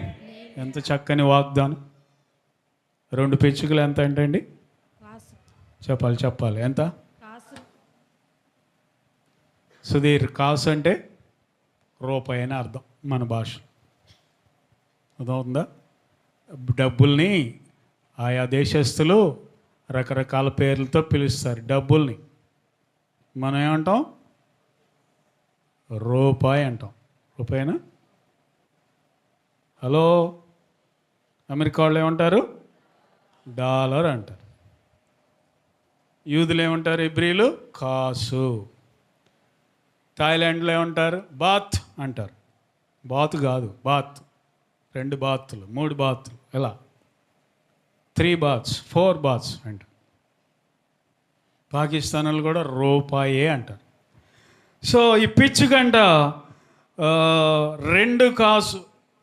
ఎంత చక్కని వాగ్దానం. 2 పిచ్చుకలు ఎంత అంటండి? చెప్పాలి ఎంత? సుధీర్, కాసు అంటే రూపాయి అని అర్థం మన భాష. అర్థమవుతుందా? డబ్బుల్ని ఆయా దేశస్తులు రకరకాల పేర్లతో పిలుస్తారు. డబ్బుల్ని మనం ఏమంటాం? రూపాయి అంటాం. రూపాయినా? హలో, అమెరికా వాళ్ళు ఏమంటారు? డాలర్ అంటారు. యూదులు ఏమంటారు? ఇబ్రీలు కాసు. థాయిలాండ్లో ఏమంటారు? బాత్ అంటారు. బాత్ కాదు, బాత్. 2 బాతులు, 3 బాతులు, ఎలా 3 బాత్స్, 4 బాత్స్ అంటారు. పాకిస్తాన్లు కూడా రూపాయే అంటారు. సో ఈ పిచ్చుకంట 2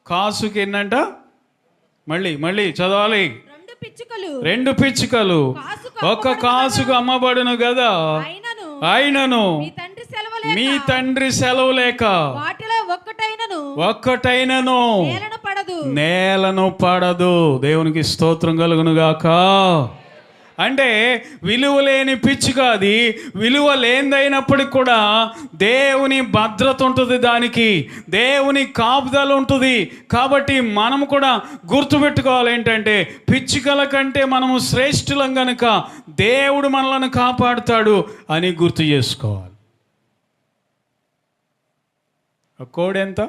కాసుకి ఎన్నంట? మళ్ళీ చదవాలి. 2 పిచ్చుకలు ఒక కాసుకు అమ్మబడును కదా, ఆయనను మీ తండ్రి సెలవు లేక ఒక్కటైనను నేలను పడదు. దేవునికి స్తోత్రం కలుగునుగాక. అంటే విలువ లేని పిచ్చుక అది. విలువ లేనిదైనప్పటికి కూడా దేవుని భద్రత ఉంటుంది, దానికి దేవుని కాపుదల ఉంటుంది. కాబట్టి మనము కూడా గుర్తుపెట్టుకోవాలి ఏంటంటే, పిచ్చుకల కంటే మనము శ్రేష్ఠులం గనుక దేవుడు మనలను కాపాడుతాడు అని గుర్తు చేసుకోవాలి. ఒక కోడి ఎంత?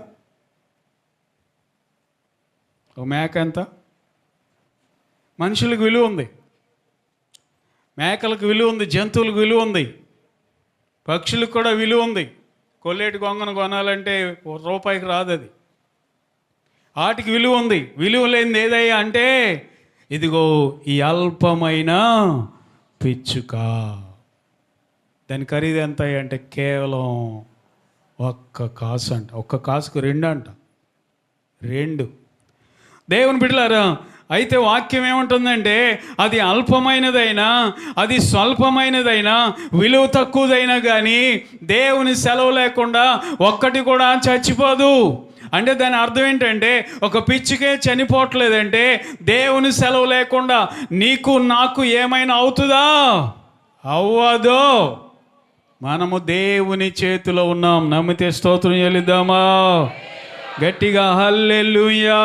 ఒక మేక ఎంత? మనుషులకు విలువ ఉంది, మేకలకు విలువ ఉంది, జంతువులకు విలువ ఉంది. పక్షులకు కూడా విలువ ఉంది. కొల్లేటి గొంగను కొనాలంటే రూపాయికి రాదు అది. వాటికి విలువ ఉంది. విలువ లేనిది ఏదయ్యా అంటే ఇదిగో ఈ అల్పమైన పిచ్చుక. దాని ఖరీదు ఎంత అంటే కేవలం 1 కాసు అంట. 1 కాసుకు 2 అంట. 2. దేవుని బిడ్డలారా, అయితే వాక్యం ఏముంటుందంటే అది అల్పమైనదైనా, అది స్వల్పమైనదైనా, విలువ తక్కువదైనా కానీ దేవుని సెలవు లేకుండా ఒక్కటి కూడా చచ్చిపోదు. అంటే దాని అర్థం ఏంటంటే ఒక పిచ్చికే చనిపోవట్లేదంటే దేవుని సెలవు లేకుండా నీకు నాకు ఏమైనా అవుతుందా? అవ్వదు. మనము దేవుని చేతిలో ఉన్నాం. నమ్మితే స్తోత్రం చెల్లిద్దామా? గట్టిగా హల్లెలూయా.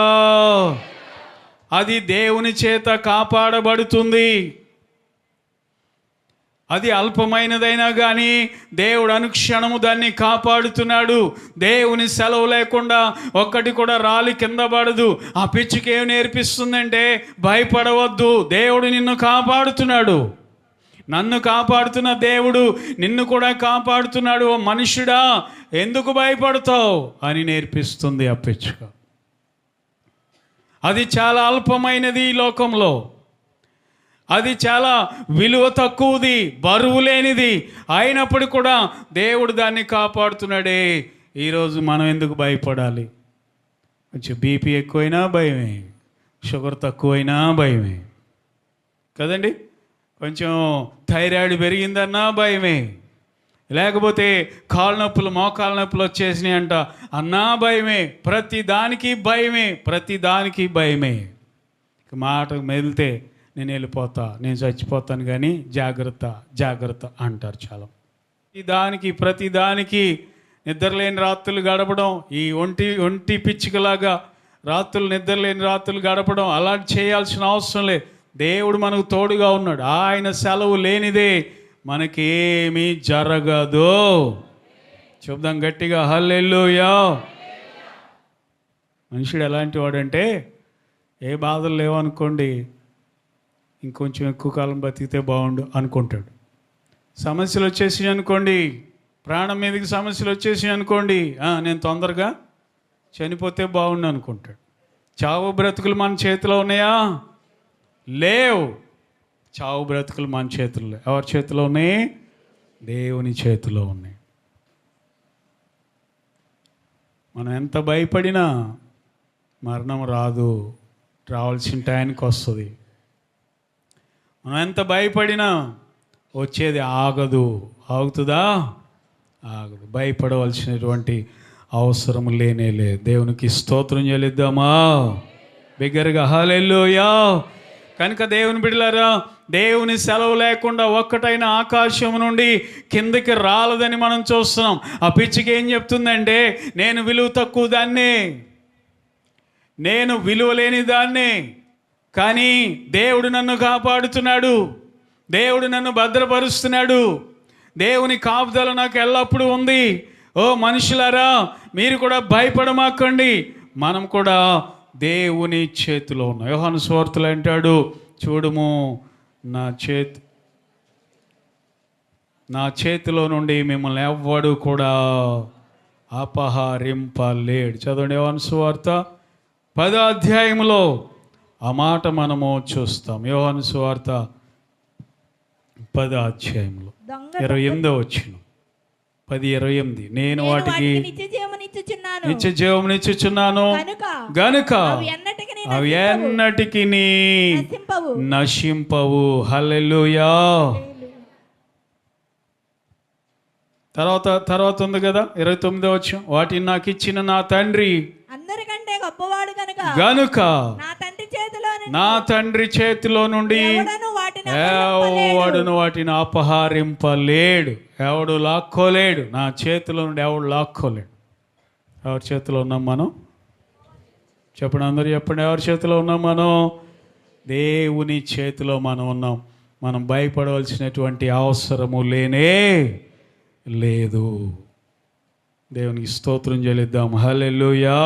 అది దేవుని చేత కాపాడబడుతుంది. అది అల్పమైనదైనా కానీ దేవుడు అనుక్షణము దాన్ని కాపాడుతున్నాడు. దేవుని సెలవు లేకుండా ఒక్కటి కూడా రాలి కింద పడదు. ఆ పిచ్చికి ఏం నేర్పిస్తుందంటే భయపడవద్దు, దేవుడు నిన్ను కాపాడుతున్నాడు. నన్ను కాపాడుతున్న దేవుడు నిన్ను కూడా కాపాడుతున్నాడు. ఓ మనుషుడా, ఎందుకు భయపడతావు అని నేర్పిస్తుంది ఆ పిచ్చుక. అది చాలా అల్పమైనది ఈ లోకంలో. అది చాలా విలువ తక్కువది, బరువు లేనిది. అయినప్పుడు కూడా దేవుడు దాన్ని కాపాడుతున్నాడే. ఈరోజు మనం ఎందుకు భయపడాలి? కొంచెం బీపీ ఎక్కువైనా భయమే, షుగర్ తక్కువైనా భయమే కదండి. కొంచెం థైరాయిడ్ పెరిగిందన్నా భయమే, లేకపోతే కాళ్ళ నొప్పులు మోకాళ్ళ నొప్పులు వచ్చేసినాయి అంట అన్నా భయమే. ప్రతి దానికి భయమే, ప్రతి దానికి భయమే. మాట మెదిలితే నేను వెళ్ళిపోతా, నేను చచ్చిపోతాను, కానీ జాగ్రత్త జాగ్రత్త అంటారు చాలా. ప్రతి దానికి నిద్రలేని రాత్రులు గడపడం, ఈ ఒంటి పిచ్చికలాగా రాత్రులు నిద్రలేని రాత్రులు గడపడం అలాంటి చేయాల్సిన అవసరం లేదు. దేవుడు మనకు తోడుగా ఉన్నాడు. ఆయన సెలవు లేనిదే మనకేమీ జరగదు. చెప్దాం గట్టిగా హల్లెలూయా. మనుషుడు ఎలాంటి వాడంటే ఏ బాధలు లేవనుకోండి, ఇంకొంచెం ఎక్కువ కాలం బతికితే బాగుండు అనుకుంటాడు. సమస్యలు వచ్చేసి అనుకోండి, ప్రాణం మీదకి సమస్యలు వచ్చేసి అనుకోండి, నేను తొందరగా చనిపోతే బాగుండు అనుకుంటాడు. చావు బ్రతుకులు మన చేతిలో ఉన్నాయా? లేవు. చావు బ్రతుకులు మన చేతుల్లో. ఎవరి చేతిలో ఉన్నాయి? దేవుని చేతిలో ఉన్నాయి. మనం ఎంత భయపడినా మరణం రాదు, రావాల్సిన టైంకి వస్తుంది. మనం ఎంత భయపడినా వచ్చేది ఆగదు. ఆగుతుందా? ఆగదు. భయపడవలసినటువంటి అవసరం లేనే లేదు. దేవునికి స్తోత్రం చెల్లిద్దామా? బిగ్గరగా హల్లెలూయా. కనుక దేవుని బిడ్డలారా, దేవుని సెలవు లేకుండా ఒక్కటైన ఆకాశం నుండి కిందకి రాలదని మనం చూస్తున్నాం. ఆ పిచ్చికి ఏం చెప్తుందంటే నేను విలువ తక్కువ దాన్నే, నేను విలువ లేని దాన్నే, కానీ దేవుడు నన్ను కాపాడుతున్నాడు, దేవుడు నన్ను భద్రపరుస్తున్నాడు, దేవుని కాపుదల నాకు ఎల్లప్పుడూ ఉంది. ఓ మనుషులారా, మీరు కూడా భయపడమాకండి, మనం కూడా దేవుని చేతిలో ఉన్నాం. యోహాను సువార్తలో అంటాడు, చూడుము నా చేతిలో నుండి మిమ్మల్ని ఎవ్వడు కూడా అపహరింపలేడు. చదవండి యోహాను సువార్త 10వ అధ్యాయంలో ఆ మాట మనము చూస్తాం. యోహాను సువార్త 10వ అధ్యాయంలో 28వ వచనం. 10:28 నేను వాటికి నిత్య జీవమునిచ్చుచున్నాను గనుక అవి ఎన్నటికి నశింపవు. హల్లెలూయా. తర్వాత ఉంది కదా 29వ వచనం, వాటిని నాకు ఇచ్చిన నా తండ్రి అందరికంటే గొప్పవాడు గనుక నా తండ్రి చేతిలో నుండి ఎవడును వాటిని అపహరింపలేడు, ఎవడు లాక్కోలేడు. నా చేతిలో నుండి ఎవడు లాక్కోలేడు. ఎవరి చేతిలో ఉన్నాం మనం? చెప్పండి, అందరూ చెప్పండి. ఎవరి చేతిలో ఉన్నాం మనం? దేవుని చేతిలో మనం ఉన్నాం. మనం భయపడవలసినటువంటి అవసరము లేనే లేదు. దేవునికి స్తోత్రం చెల్లిద్దాం. హల్లెలూయా.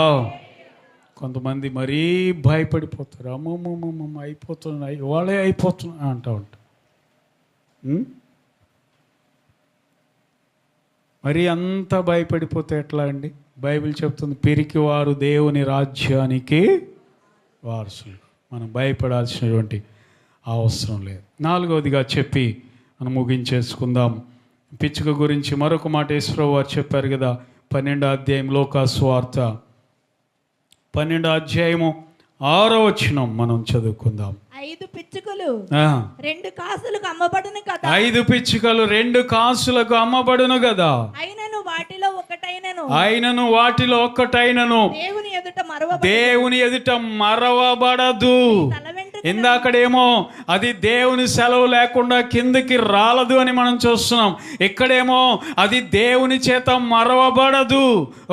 కొంతమంది మరీ భయపడిపోతారు. అమ్మమ్మమ్మ అయిపోతున్నాయి, వాళ్ళే అయిపోతున్నా అంటూ ఉంటారు. మరి అంత భయపడిపోతే ఎట్లా అండి? బైబిల్ చెప్తుంది, పిరికివారు దేవుని రాజ్యానికి వారసులు. మనం భయపడాల్సినటువంటి అవసరం లేదు. నాలుగవదిగా చెప్పి మనం ముగించేసుకుందాం. పిచ్చుక గురించి మరొక మాట యేసుప్రభువు వారు చెప్పారు కదా, 12వ అధ్యాయం లోకాసు వార్త 12వ అధ్యాయము 6వ వచనం మనం చదువుకుందాం. 5 పిచ్చుకలు ఆ, 2 కాసులకు అమ్మబడును కదా. 5 పిచ్చుకలు 2 కాసులకు అమ్మబడును కదా. అయినను వాటిలో ఒకటైనను ఆయనను వాటిలో ఒక్కటైనను దేవుని ఎదుట మరవ దేవుని ఎదుట మరవబడదు. తల వెంట ఇందాకడేమో అది దేవుని సెలవు లేకుండా కిందికి రాలదు అని మనం చూస్తున్నాం. ఇక్కడేమో అది దేవుని చేత మరవబడదు.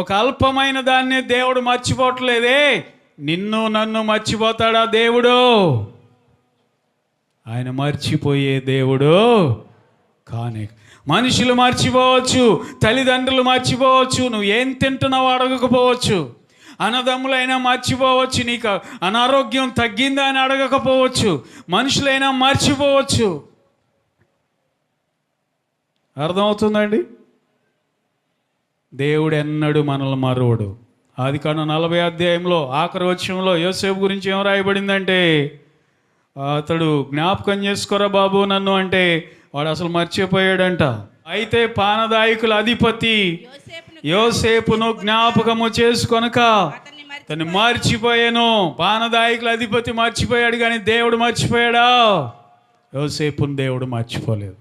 ఒక అల్పమైన దాన్ని దేవుడు మర్చిపోవట్లేదే. నిన్ను నన్ను మర్చిపోతాడా దేవుడు? ఆయన మర్చిపోయే దేవుడు కానీ. మనుషులు మర్చిపోవచ్చు, తల్లిదండ్రులు మర్చిపోవచ్చు, నువ్వు ఏం తింటున్నావు అడగకపోవచ్చు, అన్నదమ్ములైనా మర్చిపోవచ్చు, నీకు అనారోగ్యం తగ్గిందా అని అడగకపోవచ్చు, మనుషులైనా మర్చిపోవచ్చు. అర్థమవుతుందండి? దేవుడు ఎన్నడూ మనల్ని మరువడు. ఆదికాండం 40వ అధ్యాయంలో ఆఖరి వచనంలో యోసేపు గురించి ఏం రాయబడిందంటే, అతడు జ్ఞాపకం చేసుకోరా బాబు నన్ను అంటే వాడు అసలు మర్చిపోయాడంట. అయితే పానదాయకుల అధిపతి యోసేపును జ్ఞాపకము చేసుకొనక తను మర్చిపోయాను. పానదాయకుల అధిపతి మర్చిపోయాడు కానీ దేవుడు మర్చిపోయాడా? యోసేపును దేవుడు మర్చిపోలేదు.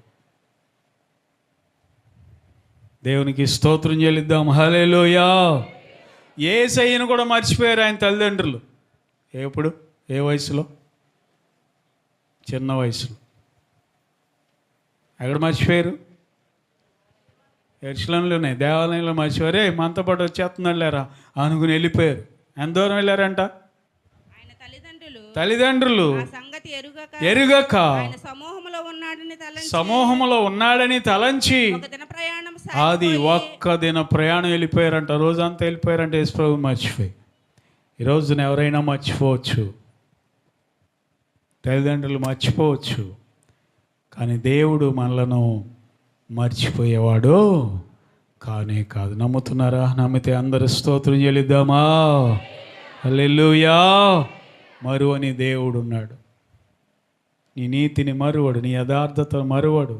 దేవునికి స్తోత్రం చెల్లిద్దాం. హల్లెలూయా. యేసయ్యను కూడా మర్చిపోయారు ఆయన తల్లిదండ్రులు. ఎప్పుడు? ఏ వయసులో? చిన్న వయసులో. ఎక్కడ మర్చిపోయారు? యెరూషలేములోనే దేవాలయంలో మర్చిపోయారే. మనతో పాటు వచ్చేస్తున్నాడు లేరా అనుకుని వెళ్ళిపోయారు. ఎంత దూరం వెళ్ళారంట? తల్లిదండ్రులు ఎరుగక సమూహములో ఉన్నాడని తలంచి అది ఒక్క దిన ప్రయాణం వెళ్ళిపోయారంట. రోజంతా వెళ్ళిపోయారంట. యేసుప్రభు మర్చిపోయి. ఈరోజున ఎవరైనా మర్చిపోవచ్చు, తల్లిదండ్రులు మర్చిపోవచ్చు, కానీ దేవుడు మనలను మర్చిపోయేవాడు కానే కాదు. నమ్ముతున్నారా? నమ్మితే అందరూ స్తోత్రం చెల్లిద్దామా? హల్లెలూయా. మరువని దేవుడు ఉన్నాడు. నీ నీతిని మరువడు, నీ యథార్థతను మరువడు,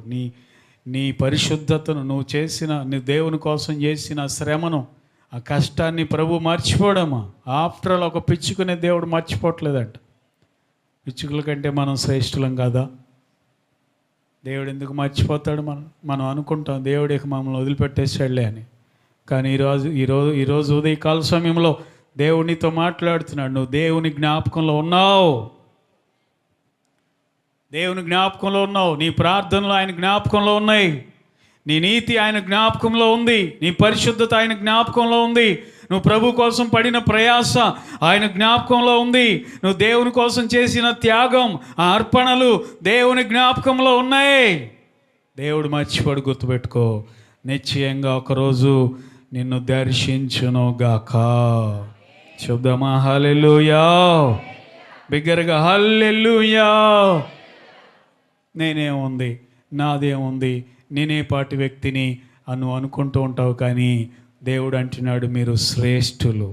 నీ పరిశుద్ధతను, నీ దేవుని కోసం చేసిన శ్రమను, ఆ కష్టాన్ని ప్రభు మర్చిపోవడమా? ఆఫ్టర్ ఆల్ ఒక పిచ్చుకునే దేవుడు మర్చిపోవట్లేదంట. పిచ్చుకల కంటే మనం శ్రేష్ఠులం కాదా? దేవుడు ఎందుకు మర్చిపోతాడు? మనం అనుకుంటాం దేవుడికి మమ్మల్ని వదిలిపెట్టేసాడులే అని. కానీ ఈరోజు ఉదయకాల సమయంలో దేవునితో మాట్లాడుతున్నాడు. నువ్వు దేవుని జ్ఞాపకంలో ఉన్నావు. దేవుని జ్ఞాపకంలో ఉన్నావు. నీ ప్రార్థనలు ఆయన జ్ఞాపకంలో ఉన్నాయి. నీ నీతి ఆయన జ్ఞాపకంలో ఉంది. నీ పరిశుద్ధత ఆయన జ్ఞాపకంలో ఉంది. నువ్వు ప్రభు కోసం పడిన ప్రయాస ఆయన జ్ఞాపకంలో ఉంది. నువ్వు దేవుని కోసం చేసిన త్యాగం, ఆ అర్పణలు దేవుని జ్ఞాపకంలో ఉన్నాయి. దేవుడు మర్చిపోడు. గుర్తుపెట్టుకో, నిశ్చయంగా ఒకరోజు నిన్ను దర్శించును గాక. చెప్దామా? హల్లెలూయా. బిగ్గరగా హల్లెలూయా. నేనేముంది, నాదేముంది, నేనే పాటి వ్యక్తిని అని అనుకుంటూ ఉంటావు. కానీ దేవుడు అంటున్నాడు, మీరు శ్రేష్ఠులు.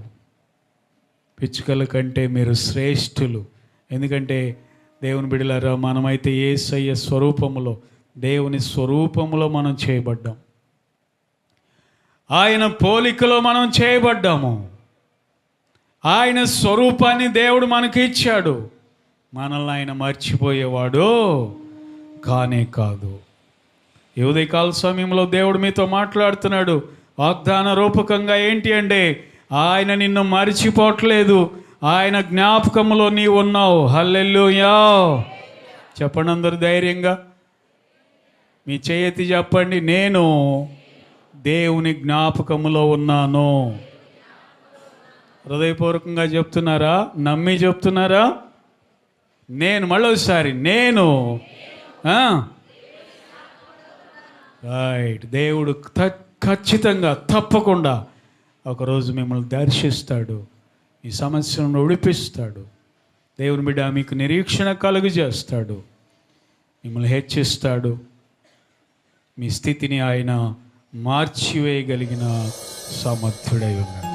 పిచ్చుకల కంటే మీరు శ్రేష్ఠులు. ఎందుకంటే దేవుని బిడ్డలారా, మనమైతే యేసయ్య స్వరూపములో, దేవుని స్వరూపములో మనం చేయబడ్డాం. ఆయన పోలికలో మనం చేయబడ్డాము. ఆయన స్వరూపాన్ని దేవుడు మనకి ఇచ్చాడు. మనల్ని ఆయన మర్చిపోయేవాడు కానే కాదు. ఈ ఉదయకాల సమయంలో దేవుడు మీతో మాట్లాడుతున్నాడు. వాగ్దాన రూపకంగా ఏంటి అంటే, ఆయన నిన్ను మర్చిపోవట్లేదు. ఆయన జ్ఞాపకంలో నీవు ఉన్నావు. హల్లెలూయా. చెప్పండి అందరు ధైర్యంగా. మీ చేయెత్తి చెప్పండి, నేను దేవుని జ్ఞాపకములో ఉన్నాను. హృదయపూర్వకంగా చెప్తున్నారా? నమ్మి చెప్తున్నారా? నేను మళ్ళొకసారి నేను రైట్. దేవుడు ఖచ్చితంగా తప్పకుండా ఒకరోజు మిమ్మల్ని దర్శిస్తాడు. ఈ సమస్యను విడిపిస్తాడు. దేవుని బిడ్డ మీకు నిరీక్షణ కలుగు చేస్తాడు. మిమ్మల్ని హెచ్చిస్తాడు. మీ స్థితిని ఆయన మార్చివేయగలిగిన సమర్థుడై ఉన్నాడు.